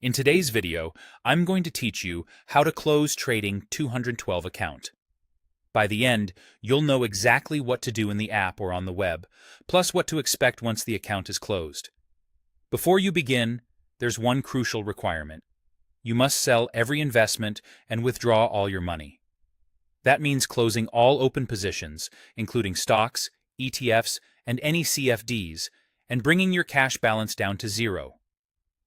In today's video, I'm going to teach you how to close Trading 212 account. By the end, you'll know exactly what to do in the app or on the web, plus what to expect once the account is closed. Before you begin, there's one crucial requirement. You must sell every investment and withdraw all your money. That means closing all open positions, including stocks, ETFs, and any CFDs, and bringing your cash balance down to zero.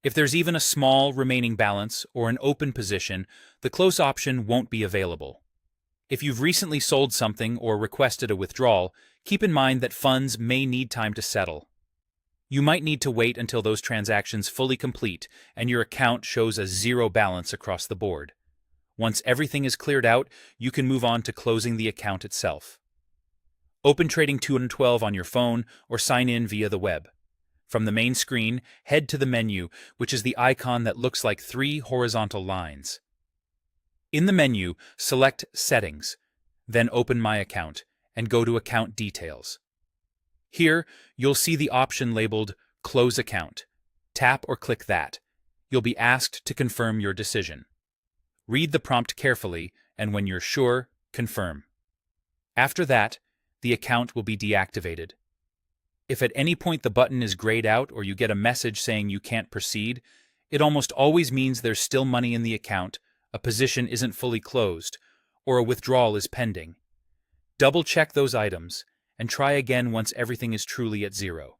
If there's even a small remaining balance or an open position, the close option won't be available. If you've recently sold something or requested a withdrawal, keep in mind that funds may need time to settle. You might need to wait until those transactions fully complete and your account shows a zero balance across the board. Once everything is cleared out, you can move on to closing the account itself. Open Trading 212 on your phone or sign in via the web. From the main screen, head to the menu, which is the icon that looks like three horizontal lines. In the menu, select Settings, then open My Account, and go to Account Details. Here, you'll see the option labeled Close Account. Tap or click that. You'll be asked to confirm your decision. Read the prompt carefully, and when you're sure, confirm. After that, the account will be deactivated. If at any point the button is grayed out or you get a message saying you can't proceed, it almost always means there's still money in the account, a position isn't fully closed, or a withdrawal is pending. Double-check those items, and try again once everything is truly at zero.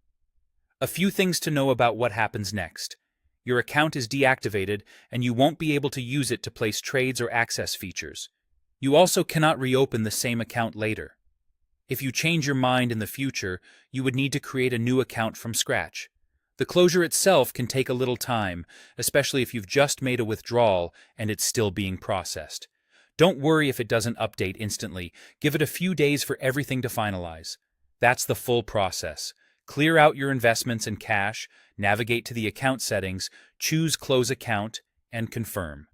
A few things to know about what happens next. Your account is deactivated, and you won't be able to use it to place trades or access features. You also cannot reopen the same account later. If you change your mind in the future, you would need to create a new account from scratch. The closure itself can take a little time, especially if you've just made a withdrawal and it's still being processed. Don't worry if it doesn't update instantly. Give it a few days for everything to finalize. That's the full process. Clear out your investments and cash, navigate to the account settings, choose Close Account, and confirm.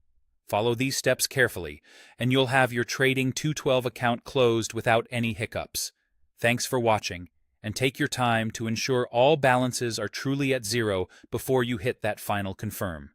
Follow these steps carefully, and you'll have your Trading 212 account closed without any hiccups. Thanks for watching, and take your time to ensure all balances are truly at zero before you hit that final confirm.